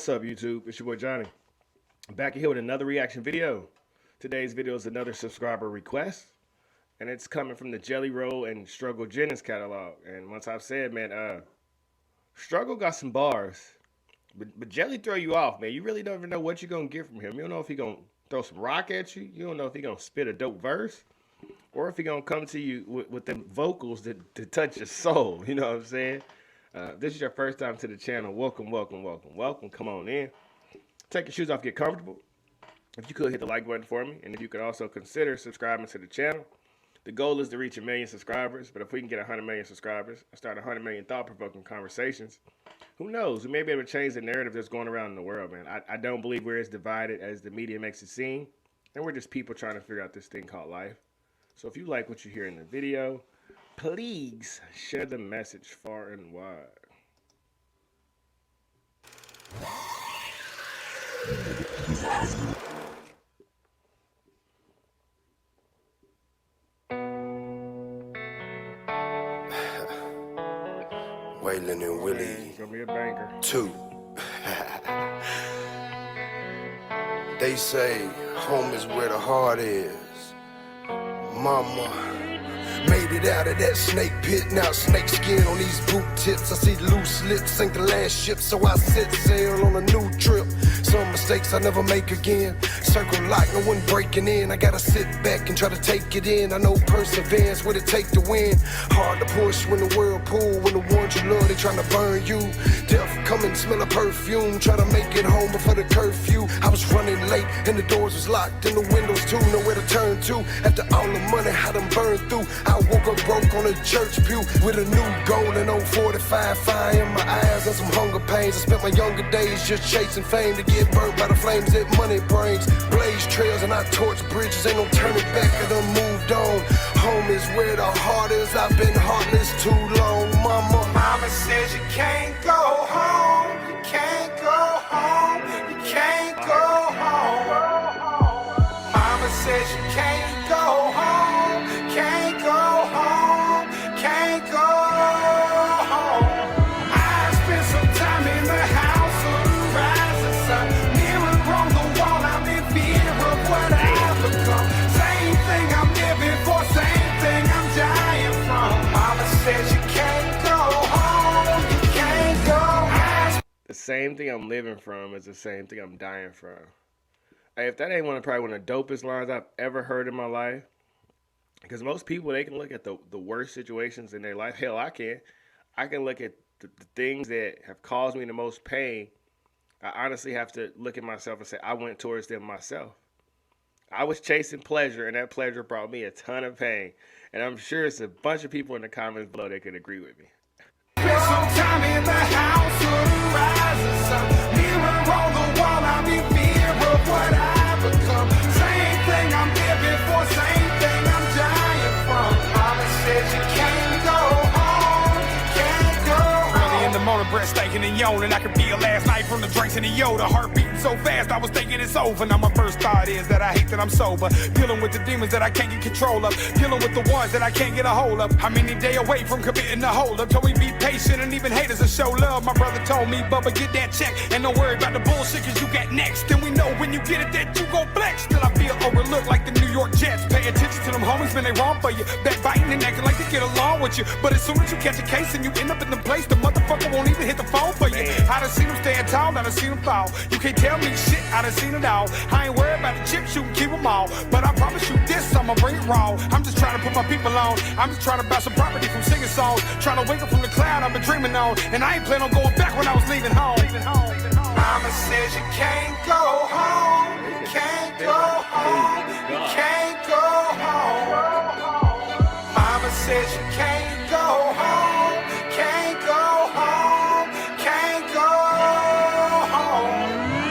What's up, YouTube? It's your boy Johnny. I'm back here with another reaction video. Today's video is another subscriber request, and it's coming from the Jelly Roll and Struggle Jennings catalog. And once I've said, man, Struggle got some bars, but Jelly throw you off, man. You really don't even know what you're gonna get from him. You don't know if he gonna throw some rock at you. You don't know if he gonna spit a dope verse, or if he gonna come to you with them vocals that touch your soul. You know what I'm saying? This is your first time to the channel. Welcome, welcome, welcome, welcome. Come on in. Take your shoes off, get comfortable. If you could hit the like button for me, and if you could also consider subscribing to the channel. The goal is to reach 1 million subscribers, but if we can get 100 million subscribers, I start 100 million thought-provoking conversations. Who knows? We may be able to change the narrative that's going around in the world, man. I don't believe we're as divided as the media makes it seem, and we're just people trying to figure out this thing called life. So if you like what you hear in the video, please share the message far and wide. Waylon and Willie. It's gonna be a banker. 2. They say home is where the heart is. Mama made it out of that snake pit, now snake skin on these boot tips. I see loose lips, ain't the last ship, so I set sail on a new trip. Some mistakes I never make again. Circle lock, no one breaking in. I gotta sit back and try to take it in. I know perseverance, what it take to win. Hard to push when the whirlpool, when the ones you love, they trying to burn you. Death coming, smell of perfume. Try to make it home before the curfew. I was running late and the doors was locked and the windows too. Nowhere to turn to. After all the money I done burned through, I woke up broke on a church pew with a new goal and 045 fire in my eyes and some hunger pains. I spent my younger days just chasing fame to get burnt by the flames that money brings. Blaze trails and I torch bridges, ain't no turning back, I done moved on. Home is where the heart is, I've been heartless too long, mama. Mama says you can't go home, you can't go home, you can't go home. Mama says you can't go home, can't go home, can't go home. I spent some time in the house of the rising sun. Mirror on the wall, I'm in fear of what I've become. Same thing I'm living for, same thing I'm dying from. Mama says you can't go home, you can't go. The same thing I'm living from is the same thing I'm dying from. Hey, if that ain't probably one of the dopest lines I've ever heard in my life, because most people, they can look at the worst situations in their life. Hell, I can. I can look at the things that have caused me the most pain. I honestly have to look at myself and say, I went towards them myself. I was chasing pleasure, and that pleasure brought me a ton of pain. And I'm sure it's a bunch of people in the comments below that could agree with me. Spent some time in the house of the rising sun. Mirror on the wall, I'm in fear of what I've become. Same thing I'm living for, same thing I'm dying from. Mama says you can't go home, can't go home. Early in the morning, breath stinking and yawning. I could feel last night from the drinks and the Yoda. Heart beating so fast, I was thinking it's over. Now my first thought is that I hate that I'm sober. Dealing with the demons that I can't get control of. Dealing with the ones that I can't get a hold of. I'm any day away from committing the hold up. Told me be patient and even haters will show love. My brother told me, Bubba, get that check. And don't worry about the bullshit, cause you got next. And we know when you get it that you gon' flex. Still I feel overlooked like the New York Jets. Pay attention to them homies, man, they wrong for you. Backbiting and acting like they get along with you. But as soon as you catch a case and you end up in the place, the motherfucker won't even hit the phone for you. I done seen them stand tall, I done seen them fall. You can't tell me shit, I done seen it all. I ain't worried about the chips, you can keep them all. But I promise you this, I'ma bring it raw. I'm just trying to put my people on. I'm just trying to buy some property from singing songs. Trying to wake up from the cloud I've been dreaming on. And I ain't planning on going back when I was leaving home. Mama says you can't go home, you can't go home, you can't go home. Mama says you can't go home, can't go home, can't go home.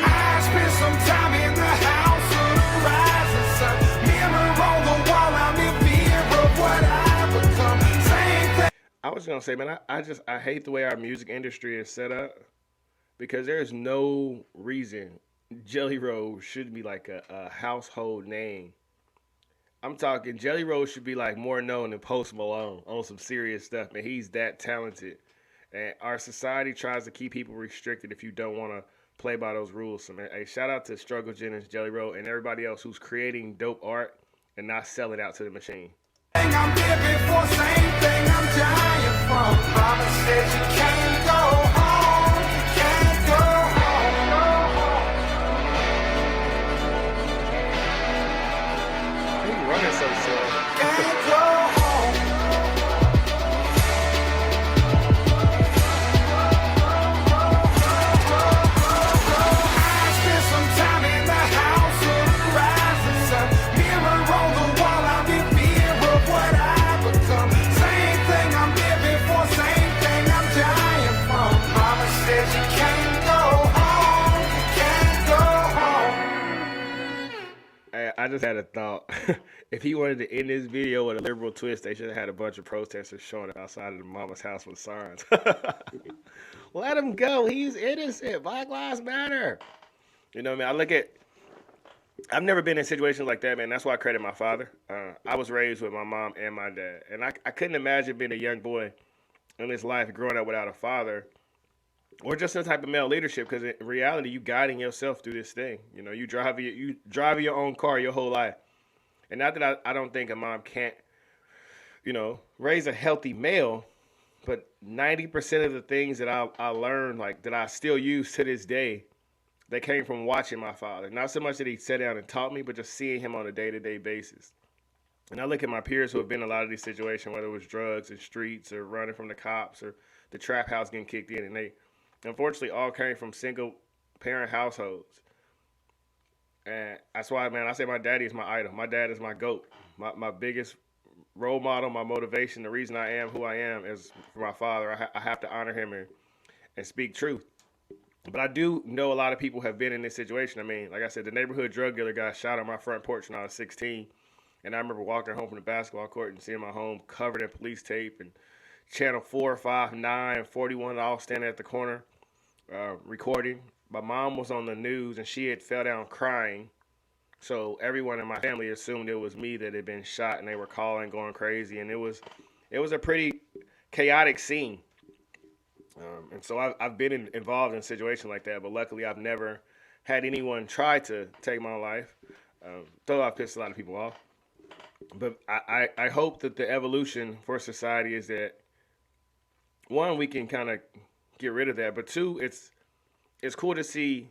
I spent some time in the house of the rising sun. Mirror on the wall, I'm in fear of what I've become. Same thing. I was gonna say, man, I hate the way our music industry is set up, because there's no reason Jelly Roll should be like a household name. I'm talking Jelly Roll should be like more known than Post Malone on some serious stuff, man. He's that talented. And our society tries to keep people restricted if you don't want to play by those rules. So, man, hey, shout out to Struggle Jennings, Jelly Roll, and everybody else who's creating dope art and not selling out to the machine. I'm living for, same thing I'm dying from. Mama said you can't go home, you can't go home. He running so slow. Can't go home. I spent some time in the house of the rising sun. Mirror on the wall, I'm in fear of what I become. Same thing I'm living for, same thing I'm dying from. Mama said you can't go home, you can't go home. Hey, I just had a thought. If he wanted to end this video with a liberal twist, they should have had a bunch of protesters showing up outside of the mama's house with signs. Let him go. He's innocent. Black Lives Matter. You know what I mean? I've never been in situations like that, man. That's why I credit my father. I was raised with my mom and my dad. And I couldn't imagine being a young boy in this life growing up without a father or just some type of male leadership, because in reality, you guiding yourself through this thing. You know, you drive your own car your whole life. And not that I don't think a mom can't, you know, raise a healthy male, but 90% of the things that I learned, like that I still use to this day, they came from watching my father. Not so much that he sat down and taught me, but just seeing him on a day-to-day basis. And I look at my peers who have been in a lot of these situations, whether it was drugs and streets or running from the cops or the trap house getting kicked in, and they unfortunately all came from single-parent households. And that's why, man, I say my daddy is my idol. My dad is my GOAT. My biggest role model, my motivation, the reason I am who I am is for my father. I have to honor him and speak truth. But I do know a lot of people have been in this situation. I mean, like I said, the neighborhood drug dealer got shot on my front porch when I was 16. And I remember walking home from the basketball court and seeing my home covered in police tape and channel 4, 5, 9, 41 all standing at the corner recording. My mom was on the news and she had fell down crying. So everyone in my family assumed it was me that had been shot, and they were calling, going crazy. And it was a pretty chaotic scene. And so I've been involved in a situation like that, but luckily I've never had anyone try to take my life, though I've pissed a lot of people off. But I hope that the evolution for society is that, one, we can kind of get rid of that, but two, it's cool to see,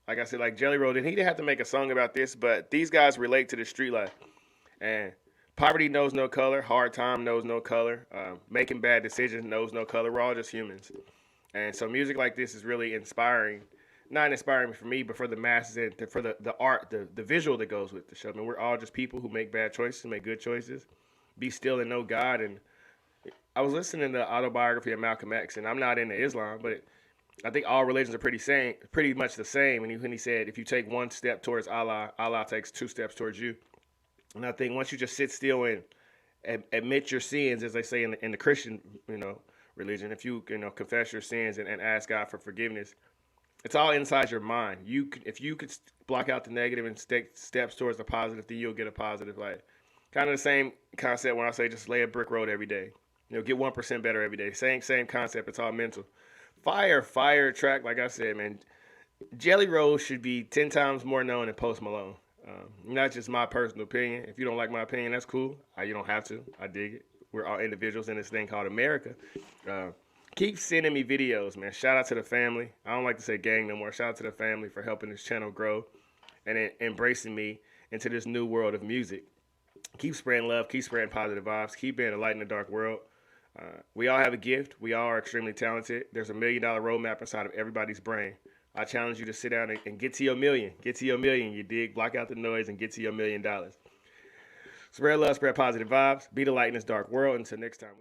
like I said, like Jelly Roll, and he didn't have to make a song about this, but these guys relate to the street life. And poverty knows no color. Hard time knows no color. Making bad decisions knows no color. We're all just humans. And so music like this is really inspiring. Not inspiring for me, but for the masses and for the art, the visual that goes with the show. I mean, we're all just people who make bad choices, make good choices. Be still and know God. And I was listening to the autobiography of Malcolm X, and I'm not into Islam, but I think all religions are pretty much the same. And when he said, if you take one step towards Allah, Allah takes 2 steps towards you. And I think once you just sit still and admit your sins, as they say in the Christian, religion, if you confess your sins and ask God for forgiveness, it's all inside your mind. If you could block out the negative and take steps towards the positive, then you'll get a positive life. Kind of the same concept when I say just lay a brick road every day. Get 1% better every day. Same concept. It's all mental. Fire track, like I said, man. Jelly Roll should be 10 times more known than Post Malone. Not just my personal opinion. If you don't like my opinion, that's cool. You don't have to. I dig it. We're all individuals in this thing called America. Keep sending me videos, man. Shout out to the family. I don't like to say gang no more. Shout out to the family for helping this channel grow and embracing me into this new world of music. Keep spreading love. Keep spreading positive vibes. Keep being a light in the dark world. We all have a gift. We all are extremely talented. There's $1 million roadmap inside of everybody's brain. I challenge you to sit down and get to your million. Get to your million, you dig? Block out the noise and get to your $1 million. Spread love, spread positive vibes. Be the light in this dark world. Until next time.